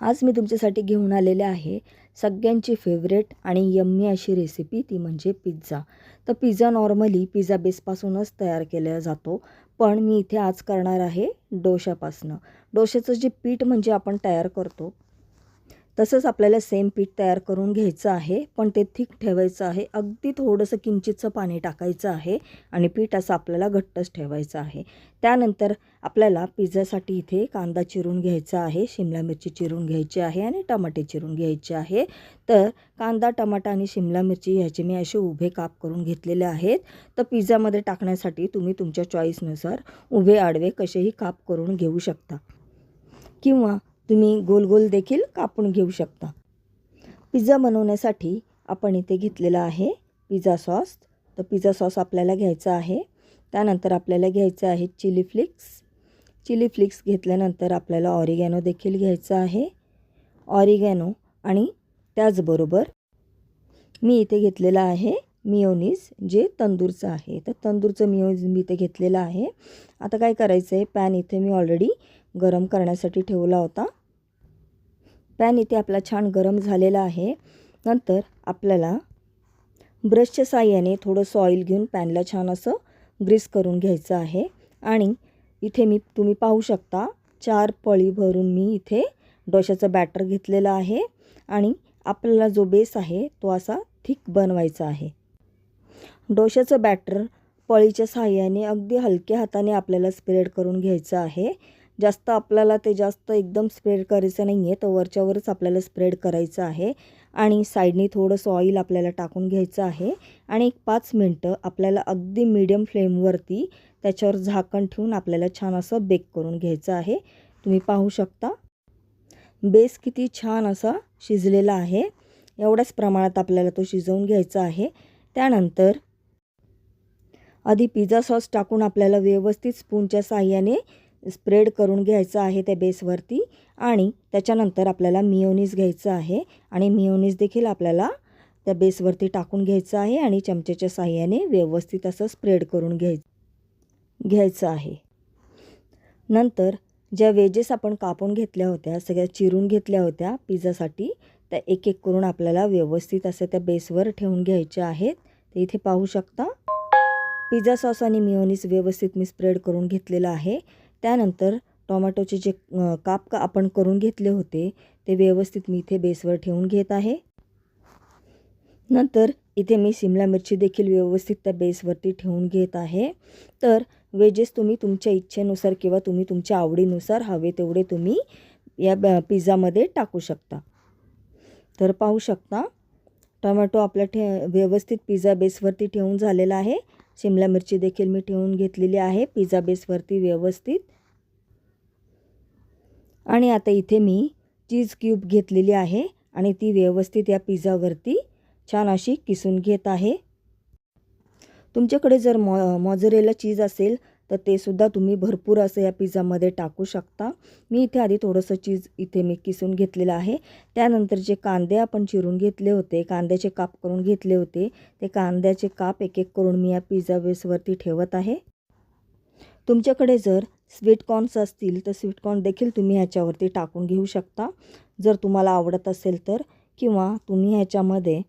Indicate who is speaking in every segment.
Speaker 1: आज मी तुमच्यासाठी घेऊन आलेले आहे सगळ्यांची फेवरेट आणि यम्मी अशी रेसिपी, ती म्हणजे पिझ्झा. तर पिझ्झा नॉर्मली पिझ्झा बेसपासूनच तयार केला जातो, पण मी इथे आज करणार आहे डोशापासनं. डोशाचं जे पीठ म्हणजे आपण तयार करतो तसंच आपल्याला सेम पीठ तयार करून घ्यायचं आहे, पण ते थिक ठेवायचं आहे. अगदी थोडंसं किंचितचं पाणी टाकायचं आहे आणि पीठ असं आपल्याला घट्टच ठेवायचं आहे. त्यानंतर आपल्याला पिझ्झासाठी इथे कांदा चिरून घ्यायचा आहे, शिमला मिरची चिरून घ्यायची आहे आणि टमाटे चिरून घ्यायचे आहे. तर कांदा, टमाटा आणि शिमला मिरची ह्याचे मी असे उभे काप करून घेतलेले आहेत. तर पिझ्झामध्ये टाकण्यासाठी तुम्ही तुमच्या चॉईसनुसार उभे आडवे कसेही काप करून घेऊ शकता किंवा तुम्ही गोल गोल देखील कापून घेऊ शकता. पिझ्झा बनवण्यासाठी आपण इथे घेतलेला आहे पिझ्झा सॉस. तर पिझ्झा सॉस आपल्याला घ्यायचा आहे. त्यानंतर आपल्याला घ्यायचं आहे चिली फ्लेक्स. चिली फ्लेक्स घेतल्यानंतर आपल्याला ऑरिगॅनो देखील घ्यायचं आहे. ऑरिगॅनो आणि त्याचबरोबर मी इथे घेतलेलं आहे मिओनीज, जे तंदूरचं आहे. तर तंदूरचं मिओनीज मी इथे घेतलेलं आहे. आता काय करायचं आहे, पॅन इथे मी ऑलरेडी गरम करण्यासाठी ठेवला होता. पॅन इथे आपला छान गरम झालेला आहे. नंतर आपल्याला ब्रशच्या साहाय्याने थोडंसं ऑइल घेऊन पॅनला छान असं ग्रीस करून घ्यायचं आहे. आणि इथे तुम्ही पाहू शकता 4 पळी भरून मी इथे डोशाचं बॅटर घेतलेलं आहे आणि आपल्याला जो बेस आहे तो असा थिक बनवायचा आहे. डोशाचं बॅटर पळीच्या साहाय्याने अगदी हलक्या हाताने आपल्याला स्प्रेड करून घ्यायचं आहे. जास्त आपल्याला ते जास्त एकदम स्प्रेड करायचं नाही आहे, तर वरच्यावरच आपल्याला स्प्रेड करायचं आहे. आणि साईडनी थोडंसं ऑइल आपल्याला टाकून घ्यायचं आहे आणि एक 5 मिनटं आपल्याला अगदी मीडियम फ्लेमवरती त्याच्यावर झाकण ठेवून आपल्याला छान असं बेक करून घ्यायचं आहे. तुम्ही पाहू शकता बेस किती छान असा शिजलेला आहे. एवढ्याच प्रमाणात आपल्याला तो शिजवून घ्यायचा आहे. त्यानंतर आधी पिझ्झा सॉस टाकून आपल्याला व्यवस्थित स्पूनच्या साहाय्याने स्प्रेड करून घ्यायचं आहे त्या बेसवरती. आणि त्याच्यानंतर आपल्याला मिओनीज घ्यायचं आहे आणि मिओनीज देखील आपल्याला त्या बेसवरती टाकून घ्यायचं आहे आणि चमच्याच्या साहाय्याने व्यवस्थित असं स्प्रेड करून घ्यायचं आहे. नंतर ज्या वेजेस आपण कापून घेतल्या होत्या, सगळ्या चिरून घेतल्या होत्या पिझ्झासाठी, त्या एक एक करून आपल्याला व्यवस्थित असं त्या बेसवर ठेवून घ्यायच्या आहेत. ते इथे पाहू शकता पिझ्झा सॉस आणि मिओनीज व्यवस्थित मी स्प्रेड करून घेतलेलं आहे. त्यानंतर टोमॅटोचे जे काप आपण करून घेतले होते ते व्यवस्थित मी इथे बेसवर ठेवून घेत आहे. नंतर इथे मी शिमला मिरची देखील व्यवस्थित त्या बेसवरती ठेवून घेत आहे. तर वेजेस तुम्ही तुमच्या इच्छेनुसार किंवा तुम्ही तुमच्या आवडीनुसार हवे तेवढे तुम्ही या पिझ्झामध्ये टाकू शकता. तर पाहू शकता टोमॅटो आपल्या व्यवस्थित पिझ्झा बेसवरती ठेवून झालेला आहे. शिमला मिरची देखील मी ठेवून घेतलेली आहे पिझ्झा बेसवरती व्यवस्थित. आणि आता इथे मी चीज क्यूब घेतलेली आहे आणि ती व्यवस्थित या पिझ्झावरती छान अशी किसून घेत आहे. तुमच्याकडे जर मॉझरेला चीज असेल तर ते सुद्धा तुम्ही भरपूर असं या पिझ्झामध्ये टाकू शकता. मी इथे आधी थोडंसं चीज इथे मी किसून घेतलेलं आहे. त्यानंतर जे कांदे आपण चिरून घेतले होते, कांद्याचे काप करून घेतले होते, ते कांद्याचे काप एक एक करून मी या पिझ्झा बेसवरती ठेवत आहे. तुमच्याकडे जर स्वीट कॉर्न्स असतील तर स्वीट कॉर्न देखील तुम्ही ह्याच्यावरती टाकून घेऊ शकता जर तुम्हाला आवडत असेल तर. किंवा तुम्ही ह्याच्यामध्ये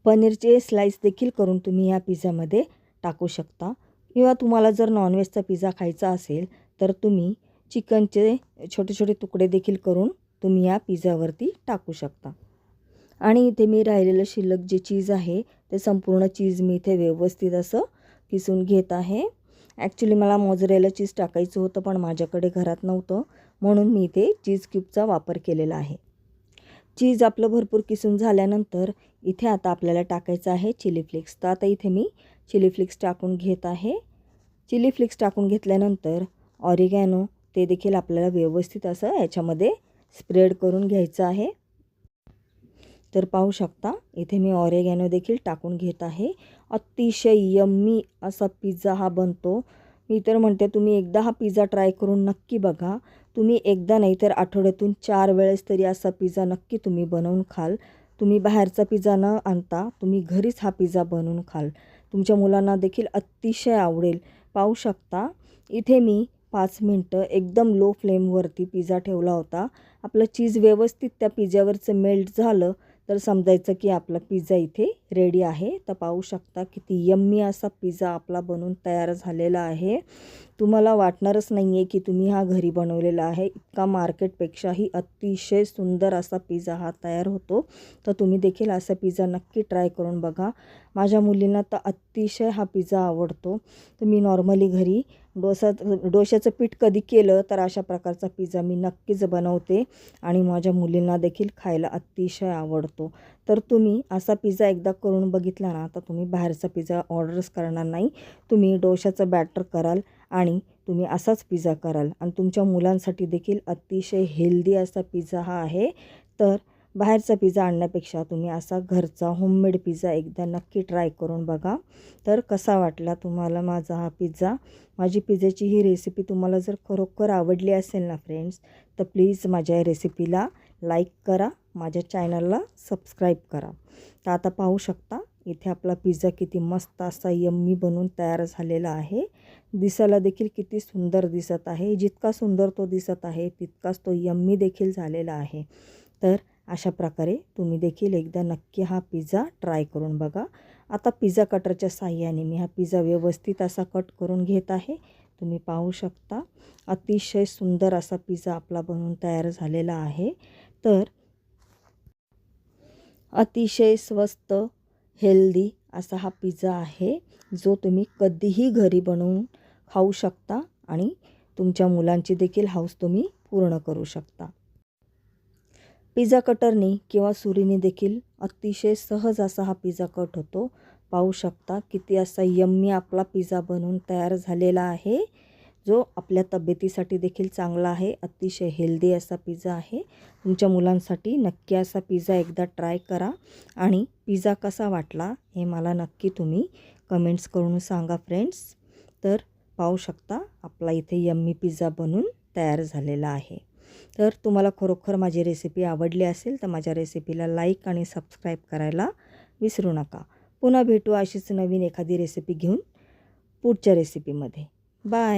Speaker 1: पनीरचे स्लाइस देखील करून तुम्ही या पिझ्झामध्ये टाकू शकता. किंवा तुम्हाला जर नॉनव्हेजचा पिझ्झा खायचा असेल तर तुम्ही चिकनचे छोटे छोटे तुकडे देखील करून तुम्ही या पिझ्झावरती टाकू शकता. आणि इथे मी राहिलेलं शिल्लक जे चीज आहे ते संपूर्ण चीज मी इथे व्यवस्थित असं किसून घेत आहे. ॲक्च्युली मला मोझरेला चीज टाकायचं होतं पण माझ्याकडे घरात नव्हतं, म्हणून मी इथे चीज क्यूबचा वापर केलेला आहे. चीज आपलं भरपूर किसून झाल्यानंतर इथे आता आपल्याला टाकायचं आहे चिली फ्लेक्स. तर आता इथे मी चिली फ्लेक्स टाकून घेत आहे. चिली फ्लेक्स टाकून घेतल्यानंतर ऑरिगॅनो ते देखील आपल्याला व्यवस्थित असं याच्यामध्ये स्प्रेड करून घ्यायचं आहे. तर पाहू शकता इथे मी ऑरिगॅनो देखील टाकून घेत आहे. अतिशय यम्मी असा पिझ्झा हा बनतो. मी तर म्हणते तुम्ही एकदा हा पिझ्झा ट्राय करून नक्की बघा. तुम्ही एकदा नाही तर आठवड्यातून 4 वेळेस तरी असा पिझ्झा नक्की तुम्ही बनवून खाल. तुम्ही बाहेरचा पिझ्झा न आणता तुम्ही घरीच हा पिझ्झा बनवून खाल. तुमच्या मुलांना देखील अतिशय आवडेल. पाहू शकता इथे मी 5 मिनटं एकदम लो फ्लेमवरती पिझ्झा ठेवला होता. आपलं चीज व्यवस्थित त्या पिझ्झ्यावरचं मेल्ट झालं तर समजायचं की आपला पिझ्झा इथे रेडी आहे. तर पाहू शकता किती यम्मी असा पिझ्झा आपला बनून तयार झालेला आहे. तुम्हाला वाटणारच नाही आहे की तुम्ही हा घरी बनवलेला आहे. इतका मार्केटपेक्षाही अतिशय सुंदर असा पिझ्झा हा तयार होतो. तर तुम्ही देखील असा पिझ्झा नक्की ट्राय करून बघा. माझ्या मुलींना तर अतिशय हा पिझ्झा आवडतो. तर मी नॉर्मली घरी डोश्याचं पीठ कधी केलं तर अशा प्रकारचा पिझ्झा मी नक्कीच बनवते आणि माझ्या मुलींना देखील खायला अतिशय आवडतो. तर तुम्ही असा पिझ्झा एकदा करून बघितला ना तर तुम्ही बाहेरचा पिझ्झा ऑर्डरच करणार नाही. तुम्ही डोश्याचं बॅटर कराल आणि तुम्ही असाच पिझ्झा कराल आणि तुमच्या मुलांसाठी देखील अतिशय हेल्दी असा पिझ्झा हा आहे. तर बाहेरचा पिझ्झा आणण्यापेक्षा तुम्ही असा घरचा होममेड पिझ्झा एकदा नक्की ट्राय करून बघा. तर कसा वाटला तुम्हाला माझा हा पिझ्झा? माझी पिझ्झाची ही रेसिपी तुम्हाला जर खरोखर आवडली असेल ना फ्रेंड्स, तर प्लीज माझ्या या रेसिपीला लाईक करा, माझ्या चॅनलला सबस्क्राईब करा. तर आता पाहू शकता इथे आपला पिझ्झा किती मस्त असा यम्मी बनून तयार झालेला आहे. दिसायला देखील किती सुंदर दिसत आहे. जितका सुंदर तो दिसत आहे तितकाच तो यम्मी देखील झालेला आहे. तर अशा प्रकारे तुम्ही देखील एकदा नक्की हा पिझ्झा ट्राय करून बघा. आता पिझ्झा कटरच्या साहाय्याने मी हा पिझ्झा व्यवस्थित असा कट करून घेत आहे. तुम्ही पाहू शकता अतिशय सुंदर असा पिझ्झा आपला बनवून तयार झालेला आहे. तर अतिशय स्वस्त हेल्दी असा हा पिझ्झा आहे जो तुम्ही कधीही घरी बनवून खाऊ शकता आणि तुमच्या मुलांची देखील हौस तुम्ही पूर्ण करू शकता. पिझ्झा कटरनी किंवा सुरीने देखील अतिशय सहज असा हा पिझ्झा कट होतो. पाहू शकता किती असा यम्मी आपला पिझ्झा बनवून तयार झालेला आहे जो आपल्या तब्येतीसाठी देखील चांगला आहे. अतिशय हेल्दी असा पिझ्झा आहे. तुमच्या मुलांसाठी नक्की असा पिझ्झा एकदा ट्राय करा आणि पिझ्झा कसा वाटला हे मला नक्की तुम्ही कमेंट्स करून सांगा फ्रेंड्स. तर पाहू शकता आपला इथे यम्मी पिझ्झा बनून तयार झालेला आहे. तर तुम्हाला खरोखर माझी रेसिपी आवडली असेल तर माझ्या रेसिपीला लाईक आणि सबस्क्राईब करायला विसरू नका. पुन्हा भेटू अशीच नवीन एखादी रेसिपी घेऊन पुढच्या रेसिपीमध्ये. बाय.